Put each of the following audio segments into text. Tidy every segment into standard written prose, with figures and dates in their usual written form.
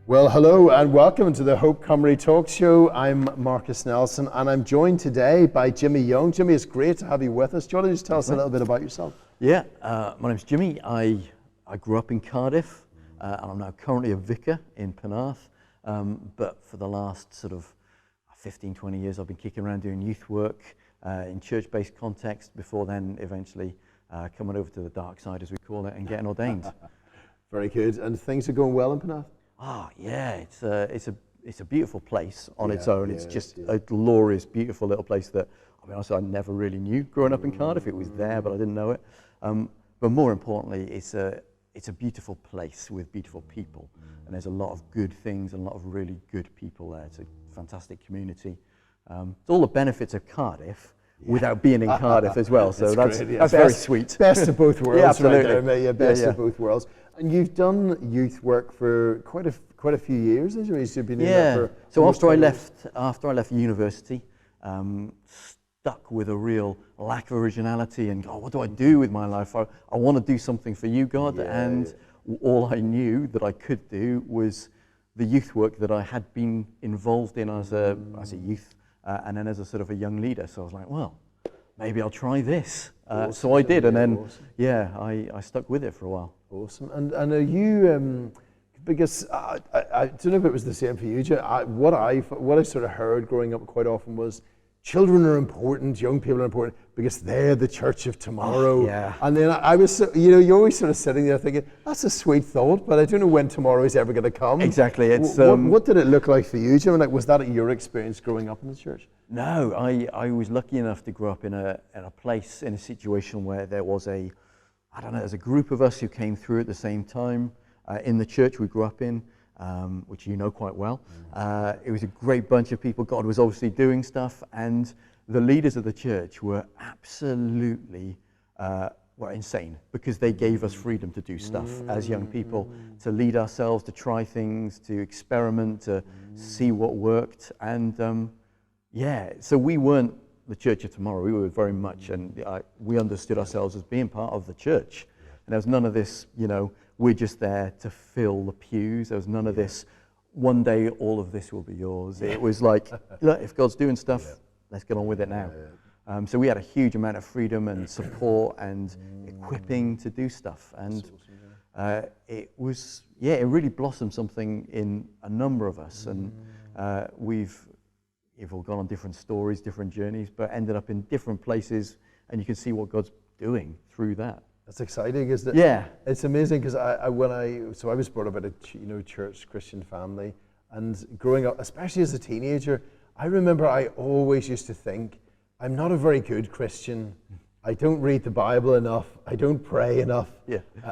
Well, hello and welcome to the Hope Cymru Talk Show. I'm Marcus Nelson and I'm joined today by Jimmy Young. Jimmy, it's great to have you with us. Do you want to just tell us a little bit about yourself? Yeah, my name's Jimmy. I grew up in Cardiff and I'm now currently a vicar in Penarth. But for the last sort of 15, 20 years, I've been kicking around doing youth work in church-based context before then eventually coming over to the dark side, as we call it, and getting ordained. Very good. And things are going well in Penarth? Yeah, it's a beautiful place on its own. It's just a glorious, beautiful little place that, I mean, honestly, I never really knew growing up in Cardiff. It was there, but I didn't know it. But more importantly, it's a beautiful place with beautiful people, and there's a lot of good things and a lot of really good people there. It's a fantastic community. It's all the benefits of Cardiff without being in Cardiff as well. So that's very sweet. Best of both worlds, yeah, absolutely. Right there, mate. Yeah, best of both worlds. And you've done youth work for quite a few years, haven't you? You've been in there for so after I left university, stuck with a real lack of originality and what do I do with my life? I want to do something for you, God, and all I knew that I could do was the youth work that I had been involved in as a youth and then as a sort of a young leader. So I was like, well, maybe I'll try this. So I did, and then I stuck with it for a while. Awesome. And are you, because I don't know if it was the same for you, what I sort of heard growing up quite often was children are important, young people are important because they're the church of tomorrow. And then I was, you're always sort of sitting there thinking, that's a sweet thought, but I don't know when tomorrow is ever going to come. Exactly. It's what did it look like for you, Jim? Like, was that your experience growing up in the church? No, I was lucky enough to grow up in a place, in a situation where there was there's a group of us who came through at the same time in the church we grew up in, which you know quite well. It was a great bunch of people. God was obviously doing stuff, and the leaders of the church were absolutely insane because they gave us freedom to do stuff as young people, to lead ourselves, to try things, to experiment, to see what worked. And so we weren't the church of tomorrow. We were very much, and we understood ourselves as being part of the church. And there was none of this, we're just there to fill the pews. There was none of this, one day all of this will be yours. It was like, look, if God's doing stuff, let's get on with it now. So we had a huge amount of freedom and support and equipping to do stuff. And it really blossomed something in a number of us. And we've all gone on different stories, different journeys, but ended up in different places, and you can see what God's doing through that. That's exciting, isn't it? Yeah. It's amazing because I was brought up in a church Christian family, and growing up, especially as a teenager, I remember I always used to think, I'm not a very good Christian. I don't read the Bible enough. I don't pray enough.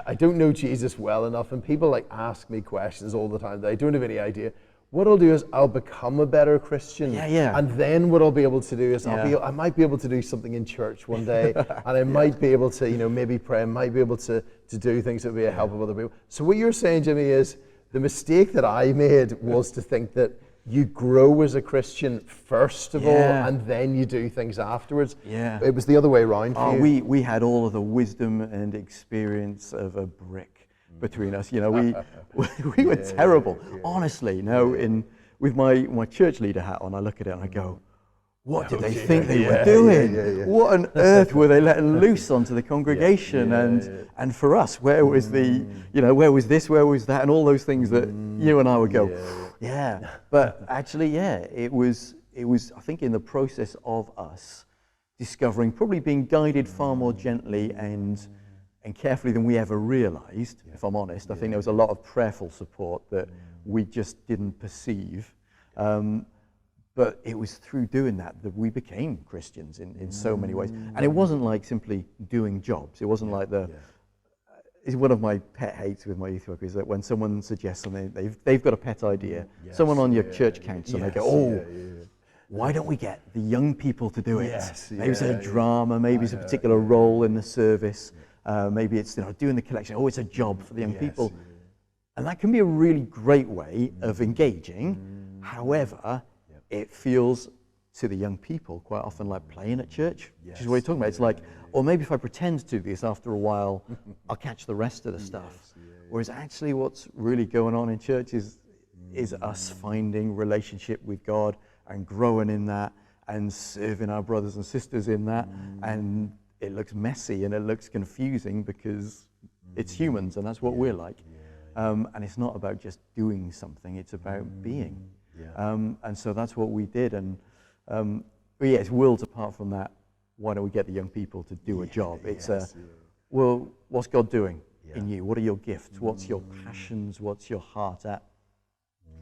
I don't know Jesus well enough. And people ask me questions all the time that I don't have any idea. What I'll do is I'll become a better Christian. And then what I'll be able to do is I might be able to do something in church one day, and I might be able to, maybe pray, I might be able to do things that would be a help of other people. So what you're saying, Jimmy, is the mistake that I made was to think that you grow as a Christian first of all, and then you do things afterwards. It was the other way around for you. We had all of the wisdom and experience of a brick between us. We were terrible. Honestly, with my church leader hat on, I look at it and I go, what did they think they were doing? What on earth were they letting loose onto the congregation? And for us, where was where was this, where was that, and all those things that you and I would go, But actually, it was, I think, in the process of us discovering, probably being guided far more gently and carefully than we ever realized, if I'm honest. I think there was a lot of prayerful support that we just didn't perceive. But it was through doing that we became Christians in so many ways. And it wasn't like simply doing jobs. It wasn't like it's one of my pet hates with my youth work is that when someone suggests something, they've got a pet idea, someone on your church council, and they go, why don't we get the young people to do it? Maybe it's a drama, maybe it's a particular role in the service. Maybe it's doing the collection. It's a job for the young people. And that can be a really great way of engaging. However, it feels to the young people quite often like playing at church, which is what you're talking about. It's like, or maybe if I pretend to do this, after a while, I'll catch the rest of the stuff. Whereas actually what's really going on in church is is us finding relationship with God and growing in that and serving our brothers and sisters in that. And it looks messy and it looks confusing because it's humans and that's what we're like. And it's not about just doing something, it's about being. And so that's what we did. And but yeah, it's worlds apart from that. Why don't we get the young people to do a job? It's well, what's God doing in you? What are your gifts? What's your passions? What's your heart at?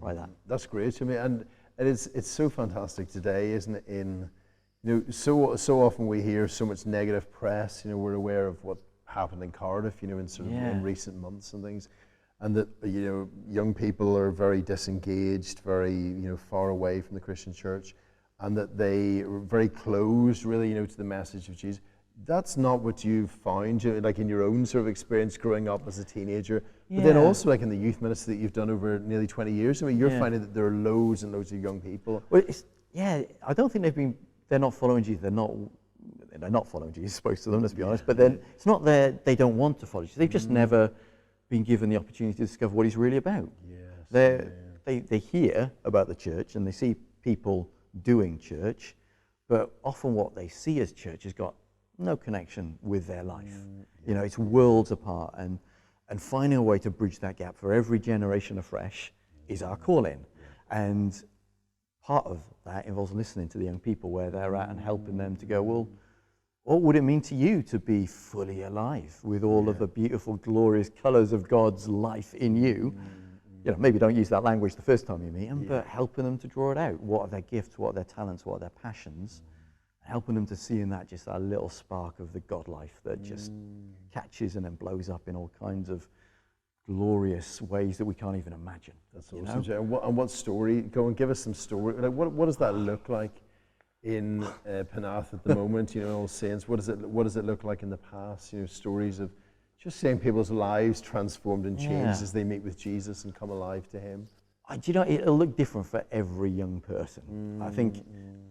Try that. That's great to me, and it's so fantastic today, isn't it? In so often we hear so much negative press. We're aware of what happened in Cardiff, in sort of in recent months and things, and that young people are very disengaged, very far away from the Christian church, and that they are very closed, really, to the message of Jesus. That's not what you've found, like in your own sort of experience growing up as a teenager, but then also like in the youth ministry that you've done over nearly 20 years. I mean, you're finding that there are loads and loads of young people. Well, I don't think they're not following Jesus. They're not following Jesus, supposed to them, let's be honest. But then it's not that they don't want to follow Jesus. They've just never been given the opportunity to discover what he's really about. They hear about the church and they see people doing church, but often what they see as church has got no connection with their life. It's worlds apart, and finding a way to bridge that gap for every generation afresh is our calling. And part of that involves listening to the young people where they're at and helping them to go, well, what would it mean to you to be fully alive with all of the beautiful, glorious colors of God's life in you? Maybe don't use that language the first time you meet them, but helping them to draw it out. What are their gifts? What are their talents? What are their passions? Helping them to see in that just a little spark of the God life that just catches and then blows up in all kinds of glorious ways that we can't even imagine. That's awesome, Jay. And what story? Go and give us some story. Like what does that look like in Penarth at the moment? All saints. What does it look like in the past? Stories of just seeing people's lives transformed and changed as they meet with Jesus and come alive to Him. It'll look different for every young person. I think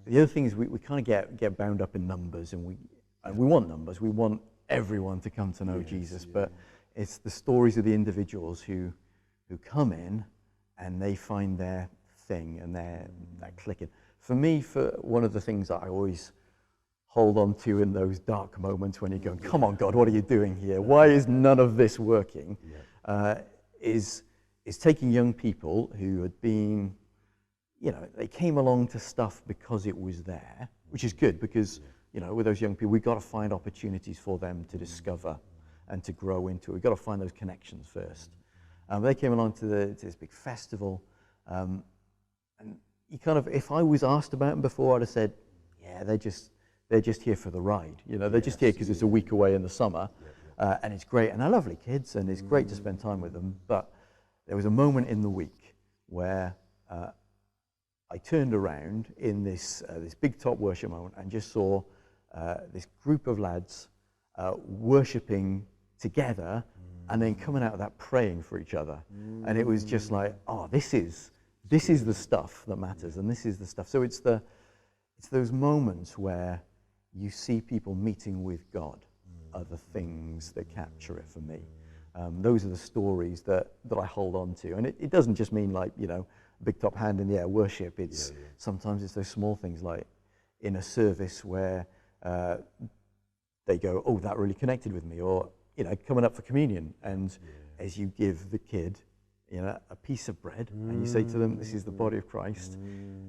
the other thing is we kind of get bound up in numbers, and we want numbers. We want everyone to come to know Jesus, but it's the stories of the individuals who come in and they find their thing and they're clicking. For me, one of the things that I always hold on to in those dark moments when you're going, come on, God, what are you doing here? Why is none of this working? Is taking young people who had been, they came along to stuff because it was there, which is good because, with those young people, we've got to find opportunities for them to discover and to grow into. We've got to find those connections first. They came along to this big festival, and you if I was asked about them before, I'd have said, they're just here for the ride. They're just here because it's a week away in the summer, and it's great, and they're lovely kids, and it's great to spend time with them, but there was a moment in the week where I turned around in this big top worship moment and just saw this group of lads worshipping together and then coming out of that praying for each other. And it was just like, oh, this is the stuff that matters, and this is the stuff. So it's those moments where you see people meeting with God are the things that capture it for me. Those are the stories that I hold on to. And it doesn't just mean like, big top hand in the air worship. It's sometimes it's those small things like in a service where they go, oh, that really connected with me. Or, coming up for communion. And as you give the kid, a piece of bread and you say to them, this is the body of Christ.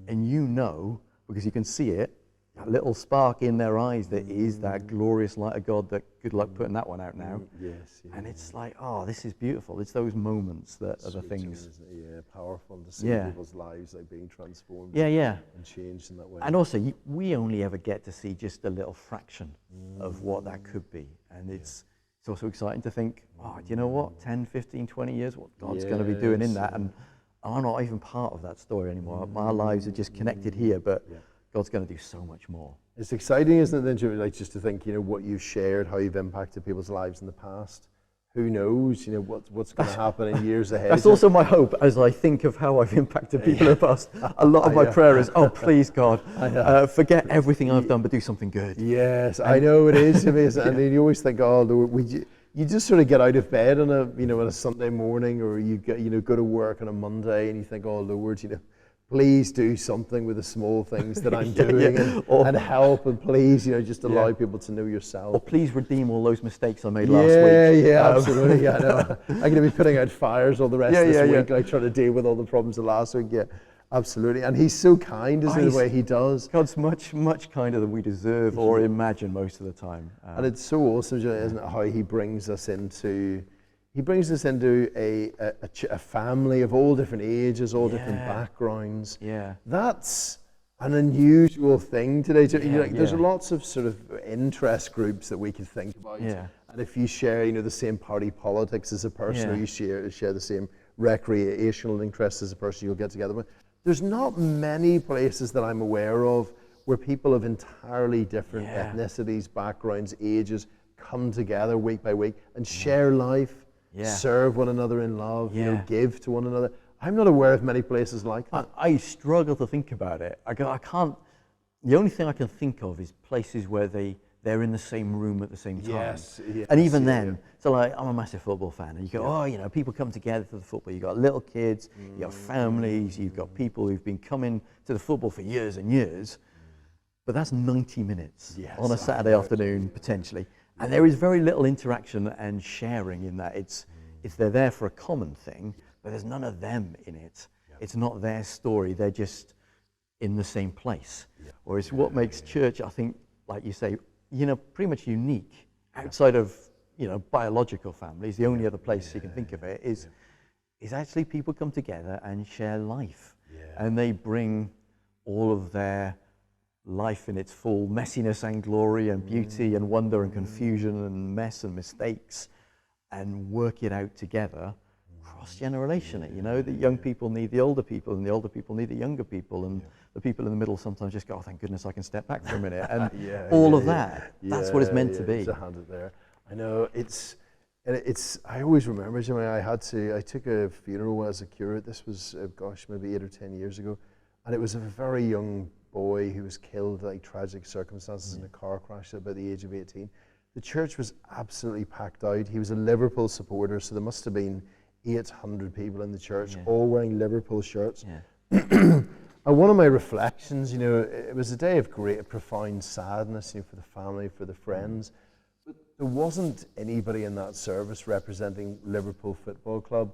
And because you can see it, that little spark in their eyes that is that glorious light of God, that good luck putting that one out now. And it's like, oh, this is beautiful. It's those moments that are the things. Powerful to see people's lives like being transformed and changed in that way. And also, we only ever get to see just a little fraction of what that could be. And it's also exciting to think, oh, do you know what, 10, 15, 20 years, what God's going to be doing in that. And I'm not even part of that story anymore. My lives are just connected here, but God's going to do so much more. It's exciting, isn't it, then, like, just to think, what you've shared, how you've impacted people's lives in the past. Who knows, what's going to happen in years ahead. That's also my hope as I think of how I've impacted people in the past. A lot of my prayer is, oh, please, God, forget everything I've done, but do something good. Yes, I know it is amazing. And you always think, oh, you just sort of get out of bed on on a Sunday morning, or you get, go to work on a Monday, and you think, oh Lord, please do something with the small things that I'm doing and help, and please, just allow people to know yourself. Or please redeem all those mistakes I made last week. Yeah, absolutely. I know. I'm going to be putting out fires all the rest of this week, like trying to deal with all the problems of last week. Yeah, absolutely. And he's so kind, isn't it, the way he does? God's much, much kinder than we deserve or imagine most of the time. And it's so awesome, isn't it, how he brings us into a family of all different ages, all different backgrounds. Yeah. That's an unusual thing today. There's lots of sort of interest groups that we can think about. Yeah. And if you share, the same party politics as a person, or you share the same recreational interests as a person, you'll get together with. There's not many places that I'm aware of where people of entirely different ethnicities, backgrounds, ages come together week by week and share life. Serve one another in love, give to one another. I'm not aware of many places like that. I struggle to think about it. I can't. The only thing I can think of is places where they're in the same room at the same time. Yes, and even then, so like I'm a massive football fan, and you go, people come together for the football. You've got little kids, you've got families, you've got people who've been coming to the football for years and years. But that's 90 minutes on a Saturday afternoon, potentially. And there is very little interaction and sharing in that. It's they're there for a common thing, but there's none of them in it. It's not their story. They're just in the same place. Whereas what makes church, I think, like you say, pretty much unique outside of, biological families. The only other place you can think of it is actually people come together and share life. And they bring all of their life in its full messiness and glory and beauty and wonder and confusion and mess and mistakes, and work it out together cross-generationally. The young people need the older people, and the older people need the younger people, and the people in the middle sometimes just go, oh, thank goodness I can step back for a minute, and all of that. That's what it's meant to be. To hand it there. I know I always remember, I took a funeral as a curate. This was, maybe 8 or 10 years ago, and it was a very young boy who was killed in tragic circumstances in a car crash at about the age of 18. The church was absolutely packed out. He was a Liverpool supporter, so there must have been 800 people in the church, all wearing Liverpool shirts. And one of my reflections, it was a day of great, profound sadness, for the family, for the friends. But there wasn't anybody in that service representing Liverpool Football Club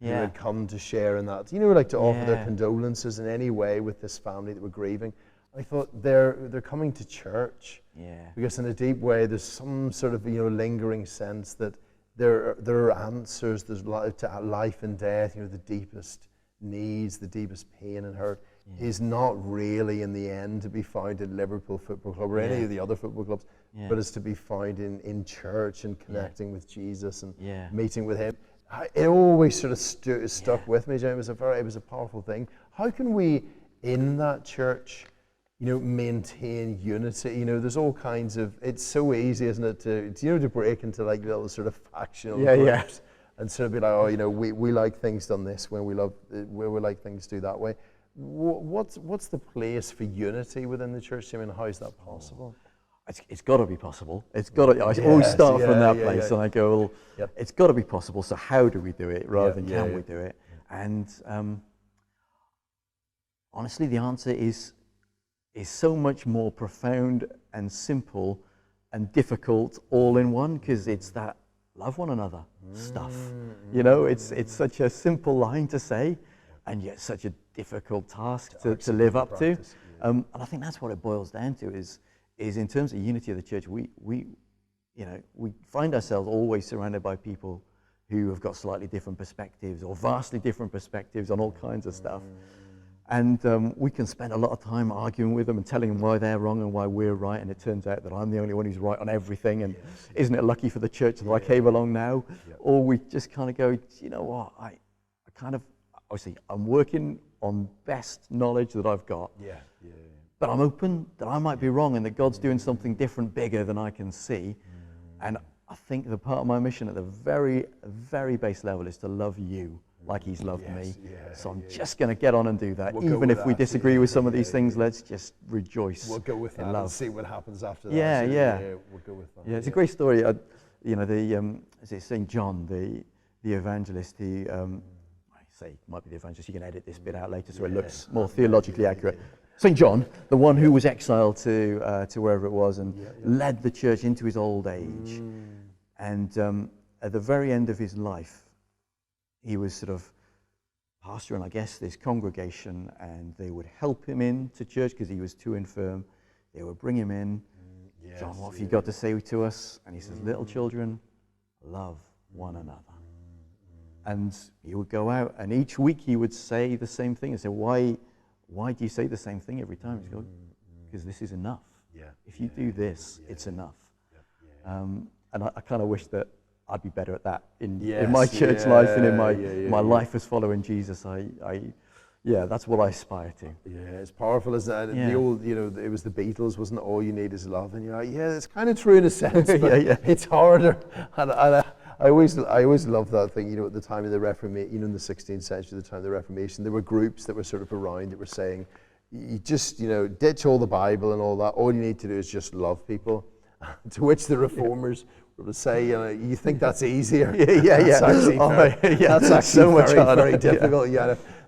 who had come to share in that, like to offer their condolences in any way with this family that were grieving. I thought they're coming to church because in a deep way there's some sort of lingering sense that there are answers. There's life and death. The deepest needs, the deepest pain and hurt is not really in the end to be found in Liverpool Football Club or any of the other football clubs, but is to be found in church and connecting with Jesus and meeting with Him. It always sort of stuck with me, Jim. It was a powerful thing. How can we, in that church, maintain unity? There's all kinds of. It's so easy, isn't it, to break into like little sort of factional groups and sort of be like, we like things done this way, we like things do that way. What's the place for unity within the church? How is that possible? It's got to be possible. It's got to. I always start from that place, and I go, well, it's got to be possible. So how do we do it, rather than can we do it? And honestly, the answer is so much more profound and simple and difficult all in one, because it's that love one another stuff. It's such a simple line to say, and yet such a difficult task to live up to. And I think that's what it boils down to is in terms of unity of the church, we find ourselves always surrounded by people who have got slightly different perspectives or vastly different perspectives on all kinds of stuff. And we can spend a lot of time arguing with them and telling them why they're wrong and why we're right. And it turns out that I'm the only one who's right on everything. And isn't it lucky for the church that I came along now? Or we just kind of go, you know what, I obviously I'm working on best knowledge that I've got. But I'm open that I might be wrong and that God's doing something different, bigger than I can see. And I think the part of my mission at the very, very base level is to love you like He's loved me. So I'm just going to get on and do that. Even if we disagree with some of these things, let's just rejoice. We'll go with that love. And see what happens after that. We'll go with that. It's a great story. is it St. John, the evangelist, who, I say might be the evangelist, you can edit this bit out later so it looks more theologically accurate. St. John, the one who was exiled to wherever it was and led the church into his old age. And at the very end of his life, he was sort of pastoring, I guess, this congregation, and they would help him into church because he was too infirm. They would bring him in. John, what have you got to say to us? And he says, little children, love one another. And he would go out, and each week he would say the same thing. I said, why do you say the same thing every time? He's going, because this is enough. If you do this, it's enough. And I kind of wish that I'd be better at that in my church life and in my life as following Jesus. That's what I aspire to. Yeah, it's powerful, isn't it? The old, it was the Beatles, wasn't it? All you need is love. And you're like, yeah, it's kind of true in a sense, but it's harder. And I always loved that thing, at the time of the Reformation, in the 16th century, the time of the Reformation, there were groups that were sort of around that were saying, you just, ditch all the Bible and all that. All you need to do is just love people. To which the reformers would say, you think that's easier? That's actually that's actually so much harder. Very difficult.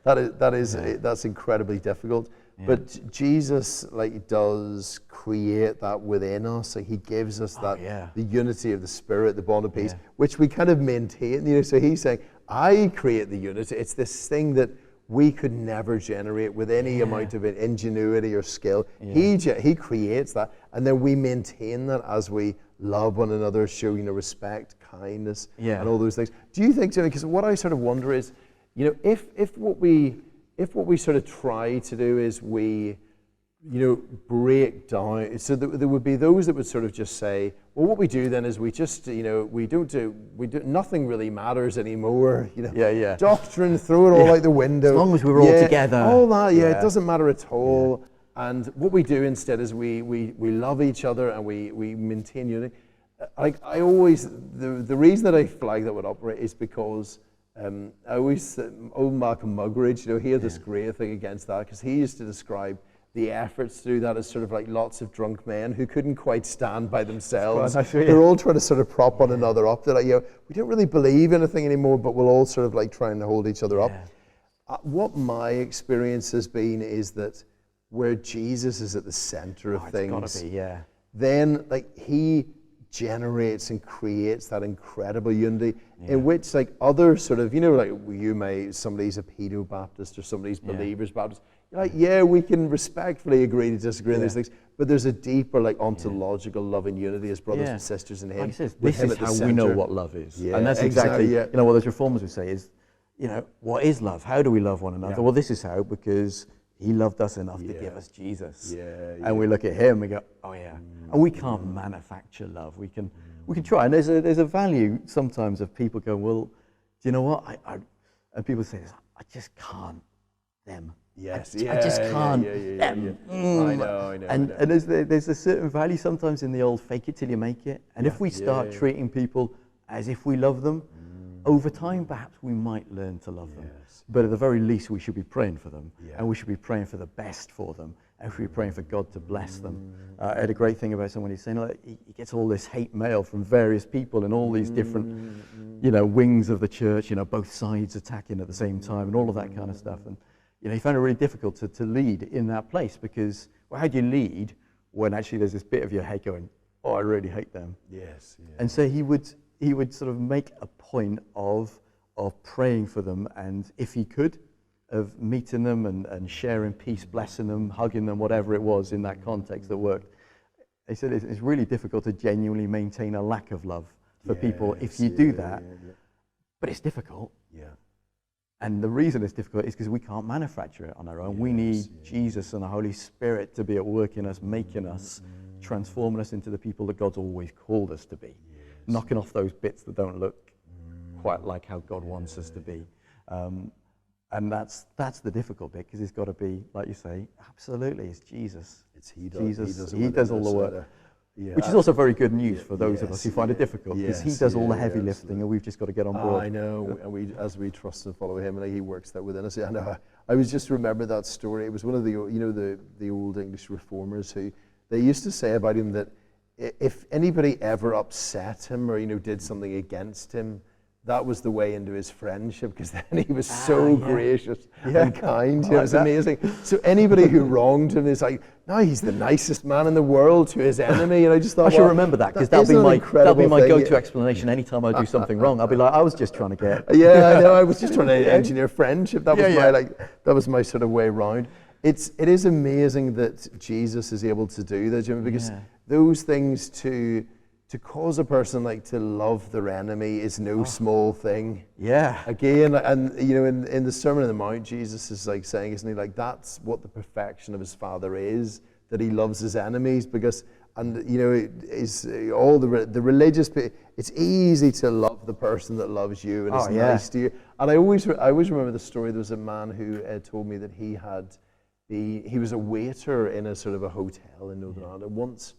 That's incredibly difficult. But Jesus does create that within us. He gives us the unity of the Spirit, the bond of peace, which we kind of maintain. So he's saying, I create the unity. It's this thing that we could never generate with any amount of ingenuity or skill. He creates that, and then we maintain that as we love one another, show respect, kindness, and all those things. Do you think so? Because what I sort of wonder is, if what we sort of try to do is we break down. So there would be those that would sort of just say, well, what we do then is we just, nothing really matters anymore. Doctrine, throw it all out the window. As long as we're all together. All that, it doesn't matter at all. And what we do instead is we love each other and we maintain unity. I always, the reason that I flag that would operate is because I always, old Malcolm Muggeridge, he had this great thing against that, because he used to describe the efforts to do that as sort of like lots of drunk men who couldn't quite stand by themselves. They're all trying to sort of prop one another up. They're like, we don't really believe anything anymore, but we'll all sort of like trying to hold each other up. What my experience has been is that where Jesus is at the center of things, it's gotta be, then he generates and creates that incredible unity in which other sort of, somebody's a pedo Baptist or somebody's believers Baptist. You're like, we can respectfully agree to disagree on these things, but there's a deeper ontological love and unity as brothers and sisters in Him. This is how we know what love is. And that's exactly what those reformers would say is, what is love? How do we love one another? Well, this is how, because He loved us enough to give us Jesus. And we look at Him and go, and we can't manufacture love. We can try, and there's a value sometimes of people go, well, do you know what? And people say, I just can't them. I just can't them. I know. And there's a certain value sometimes in the old fake it till you make it. And if we start treating people as if we love them, over time perhaps we might learn to love them. But at the very least we should be praying for them, and we should be praying for the best for them, and we should be praying for God to bless them. I had a great thing about someone who's saying he gets all this hate mail from various people in all these different wings of the church, both sides attacking at the same time and all of that kind of stuff. And he found it really difficult to lead in that place, because how do you lead when actually there's this bit of your head going, oh, I really hate them. And so he would sort of make a point of praying for them, and if he could, of meeting them and sharing peace, blessing them, hugging them, whatever it was in that context that worked. He said it's really difficult to genuinely maintain a lack of love for people if you do that. But it's difficult. And the reason it's difficult is because we can't manufacture it on our own. We need Jesus and the Holy Spirit to be at work in us, making us, transforming us into the people that God's always called us to be, knocking off those bits that don't look quite like how God wants us to be. And that's the difficult bit, because it's got to be, like you say, absolutely, it's Jesus. He does all the work. Which is also very good news for those of us who find it difficult, because He does all the heavy lifting, and we've just got to get on board. I know, and as we trust and follow Him, and He works that within us. I was just remember that story. It was one of the old English reformers who they used to say about Him that if anybody ever upset him or, did something against him, that was the way into his friendship, because then he was so gracious and kind. It was amazing. So anybody who wronged him is like, no, he's the nicest man in the world to his enemy. And I just thought, I should remember that, because that'll be my go-to explanation anytime I do something wrong. I'll be like, I was just trying to get. Yeah, I know. I was just trying to engineer friendship. That was that was my sort of way round. It is amazing that Jesus is able to do that, Jimmy, because those things to cause a person to love their enemy is no small thing. Yeah. Again, and in the Sermon on the Mount, Jesus is saying, isn't he, that's what the perfection of his Father is, that he loves his enemies, because, is all the religious people, it's easy to love the person that loves you and is nice to you. And I always remember the story. There was a man who told me that he was a waiter in a sort of a hotel in Northern Ireland. Once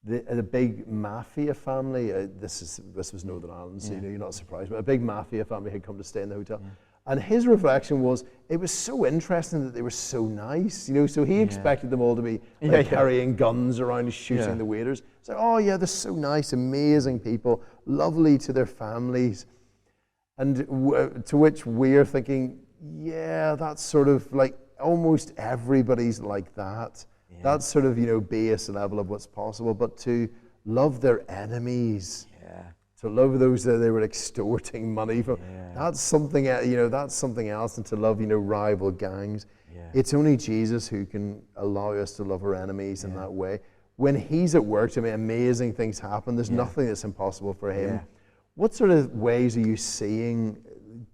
the big mafia family, this was Northern Ireland, so you're not surprised, but a big mafia family had come to stay in the hotel. And his reflection was, it was so interesting that they were so nice, so he expected them all to be carrying guns around and shooting the waiters. It's like, oh yeah, they're so nice, amazing people, lovely to their families. And to which we're thinking, yeah, that's sort of almost everybody's like that. That's sort of, base level of what's possible. But to love their enemies, to love those that they were extorting money from, that's something, that's something else. And to love, rival gangs. It's only Jesus who can allow us to love our enemies in that way. When he's at work, amazing things happen. There's nothing that's impossible for him. What sort of ways are you seeing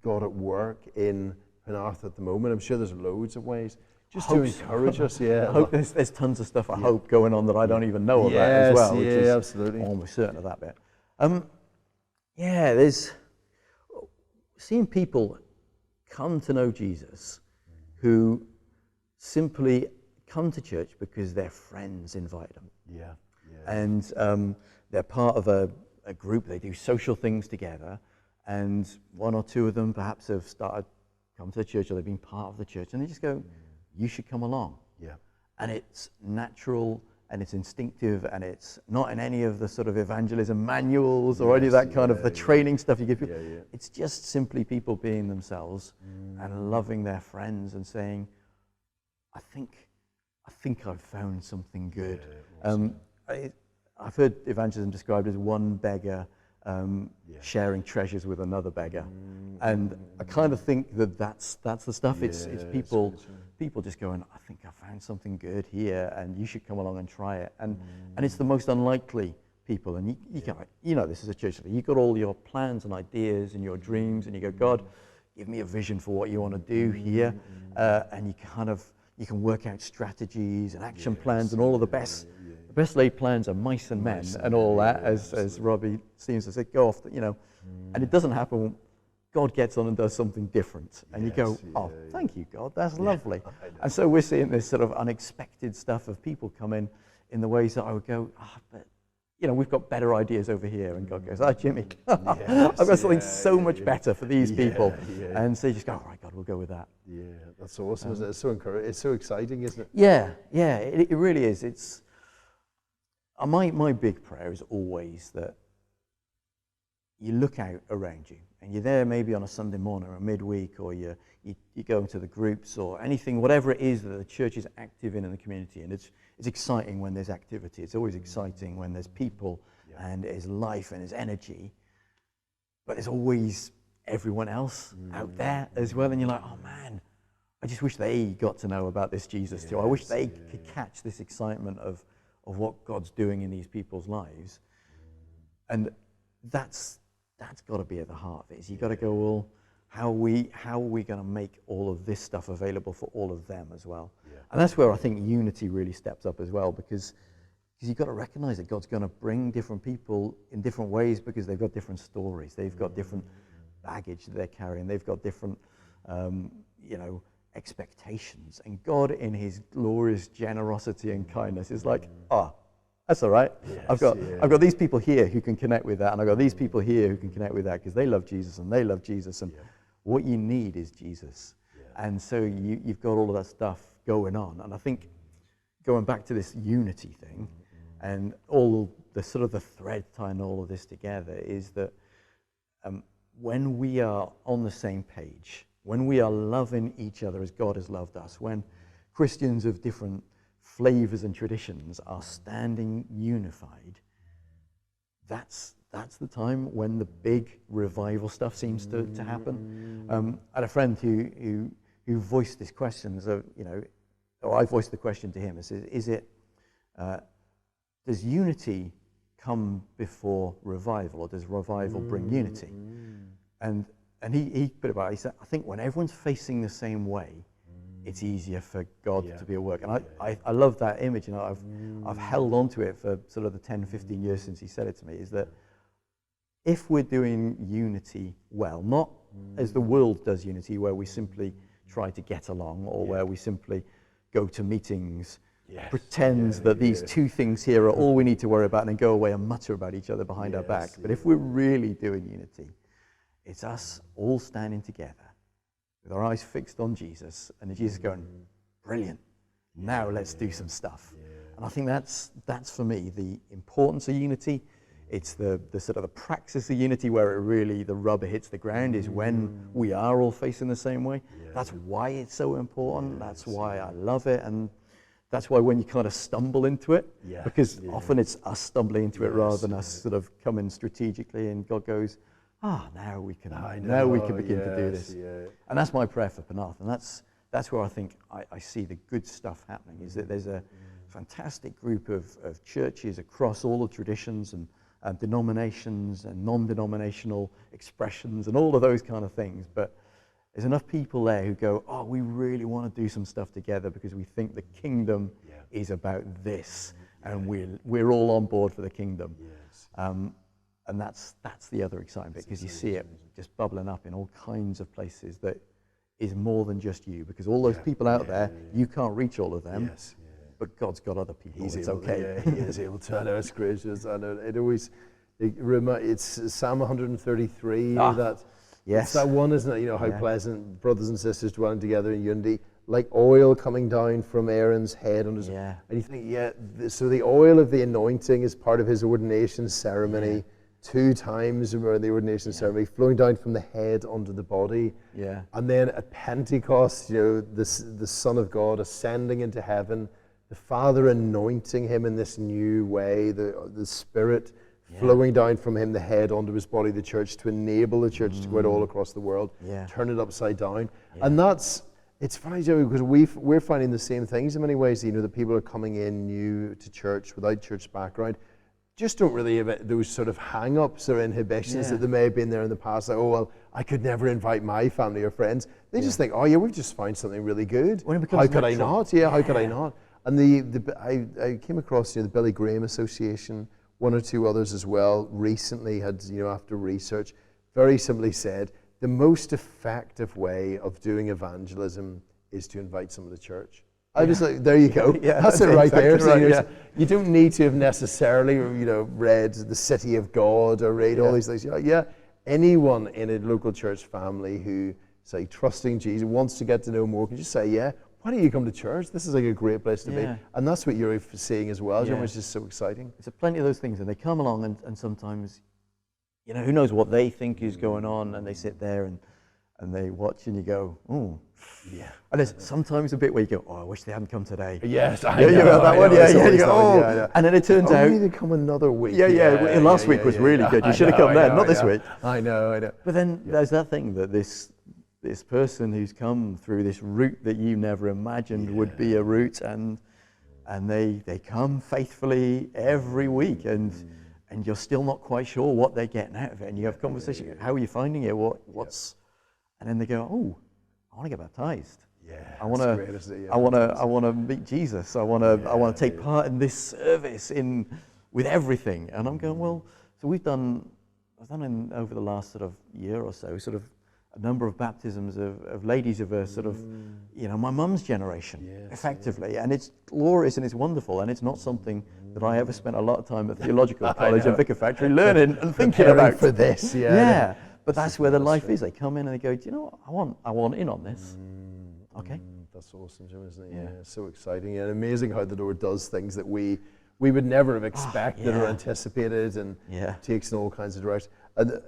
God at work in Penarth at the moment? I'm sure there's loads of ways. Just to encourage us, I hope there's tons of stuff, I hope, going on that I don't even know about as well. Which is absolutely. Almost certain of that bit. There's seeing people come to know Jesus who simply come to church because their friends invite them. And they're part of a group, they do social things together, and one or two of them perhaps have come to the church, or they've been part of the church, and they just go, you should come along. And it's natural and it's instinctive, and it's not in any of the sort of evangelism manuals or any of that kind of the training stuff you give people. It's just simply people being themselves and loving their friends and saying, I think I've found something good. I've heard evangelism described as one beggar sharing treasures with another beggar, and I kind of think that's the stuff. It's people just going, I think I found something good here, and you should come along and try it. And it's the most unlikely people. And this is a church. You've got all your plans and ideas and your dreams, and you go, God, give me a vision for what you want to do here, and you can work out strategies and action plans and all of the best. The best laid plans are mice and men and all that, as Robbie seems to say, go off, and it doesn't happen. God gets on and does something different, and you go, thank you, God, that's lovely. And so we're seeing this sort of unexpected stuff of people come in the ways that I would go, but we've got better ideas over here, and God goes, Jimmy, I've got something so much better for these people. And so you just go, all right, God, we'll go with that. Yeah, that's awesome, isn't it? It's so encouraging. It's so exciting, isn't it? It really is. It's my big prayer is always that you look out around you, and you're there maybe on a Sunday morning or midweek, or you go into the groups or anything, whatever it is that the church is active in the community. And it's exciting when there's activity. It's always exciting when there's people and there's life and there's energy. But there's always everyone else out there as well. And you're like, oh man, I just wish they got to know about this Jesus too. I wish they could catch this excitement of what God's doing in these people's lives. And that's got to be at the heart of it. Is you've got to go, well, how are we going to make all of this stuff available for all of them as well? And that's where I think unity really steps up as well, because you've got to recognize that God's going to bring different people in different ways, because they've got different stories, they've got different baggage that they're carrying, they've got different expectations. And God, in his glorious generosity and kindness, is like, that's all right. I've got these people here who can connect with that, and I've got these people here who can connect with that, because they love Jesus and they love Jesus, and what you need is Jesus. And so you've got all of that stuff going on. And I think going back to this unity thing, and all the sort of the thread tying all of this together is that when we are on the same page, when we are loving each other as God has loved us, when Christians of different flavors and traditions are standing unified, that's the time when the big revival stuff seems to happen. I had a friend who voiced this question, so, or I voiced the question to him. I said, does unity come before revival, or does revival bring unity? And he put it about, he said, I think when everyone's facing the same way, it's easier for God to be at work. And I love that image. I've held on to it for sort of the 10, 15 years since he said it to me, is that if we're doing unity well, not as the world does unity, where we simply try to get along, or where we simply go to meetings, pretend that these two things here are all we need to worry about, and then go away and mutter about each other behind our back. But if we're really doing unity, it's us all standing together with our eyes fixed on Jesus, and Jesus going, brilliant, now let's do some stuff. And I think that's for me the importance of unity. It's the sort of the praxis of unity where it really, the rubber hits the ground, is when we are all facing the same way. That's why it's so important. That's why I love it. And that's why when you kind of stumble into it, because often it's us stumbling into it rather than us sort of coming strategically, and God goes, now we can begin to do this. And that's my prayer for Penarth. And that's where I think I see the good stuff happening, is that there's a fantastic group of churches across all the traditions and denominations and non-denominational expressions and all of those kind of things. But there's enough people there who go, we really want to do some stuff together because we think the kingdom is about this, and we're all on board for the kingdom. And that's the other exciting bit, because you see it just bubbling up in all kinds of places that is more than just you, because all those people out there, you can't reach all of them. But God's got other people. It's okay. He is able to. I know, it's gracious. I know it's Psalm 133. It's that one, isn't it? How pleasant brothers and sisters dwelling together in unity, like oil coming down from Aaron's head on his. And you think, so the oil of the anointing is part of his ordination ceremony. 2 times, remember, the ordination ceremony, flowing down from the head onto the body. And then at Pentecost, the Son of God ascending into heaven, the Father anointing him in this new way, the Spirit flowing down from him, the head, onto his body, the church, to enable the church to go out all across the world, turn it upside down. And it's funny, Joey, because we're finding the same things in many ways. That people are coming in new to church without church background, just don't really have those sort of hang-ups or inhibitions that there may have been there in the past. Like, I could never invite my family or friends. They just think, we've just found something really good. How could I not? How could I not? And I came across the Billy Graham Association, one or two others as well, recently had, after research, very simply said, the most effective way of doing evangelism is to invite someone to church. I was like, there you go. That's it right there. Right, so you don't need to have necessarily, read The City of God or read all these things. Anyone in a local church family who, say, trusting Jesus, wants to get to know more, can just say, why don't you come to church? This is like a great place to be. And that's what you're seeing as well, which is so exciting. There's plenty of those things, and they come along and sometimes, who knows what they think is going on, and they sit there and they watch, and you go, And there's sometimes a bit where you go, I wish they hadn't come today. Yes, I know. You know that one? You go, and then it turns out, they come another week. Last week was really good. You should have come then, not this week. I know. But then there's that thing that this person who's come through this route that you never imagined would be a route, and they come faithfully every week, and you're still not quite sure what they're getting out of it, and you have conversation. How are you finding it? What's and then they go, I want to get baptized. I want to meet Jesus. I want to take part in this service with everything. And I'm going, well, so I've done over the last sort of year or so, sort of a number of baptisms of ladies of a sort of, my mum's generation, effectively. And it's glorious and it's wonderful, and it's not something that I ever spent a lot of time at theological college and Vicar Factory learning and thinking about. For this, but that's where the life is. They come in and they go, do you know what? I want in on this. Okay. That's awesome, Jim, isn't it? So exciting. And amazing how the Lord does things that we we would never have expected or yeah. anticipated, and Yeah. takes in all kinds of directions. And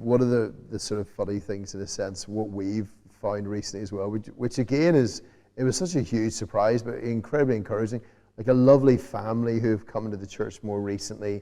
one of the sort of funny things, in a sense, what we've found recently as well, which again it was such a huge surprise, but incredibly encouraging. Like a lovely family who have come into the church more recently,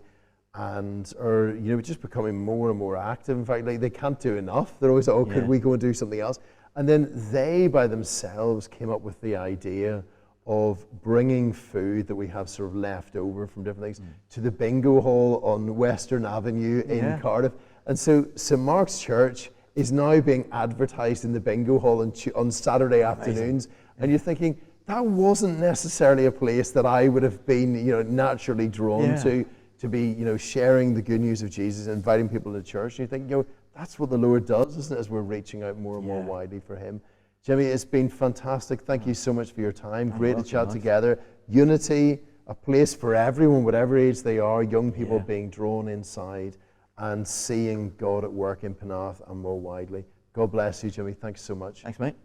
and are just becoming more and more active. In fact, like they can't do enough. They're always, oh, could we go and do something else? And then they by themselves came up with the idea of bringing food that we have sort of left over from different things to the bingo hall on Western Avenue in Cardiff. And so St. Mark's Church is now being advertised in the bingo hall on Saturday afternoons. And you're thinking, that wasn't necessarily a place that I would have been naturally drawn to be sharing the good news of Jesus and inviting people to church. And you think, that's what the Lord does, isn't it, as we're reaching out more and more widely for him. Jimmy, it's been fantastic. Thank you so much for your time. Great to chat together. Unity, a place for everyone, whatever age they are, young people being drawn inside and seeing God at work in Penarth and more widely. God bless you, Jimmy. Thanks so much. Thanks, mate.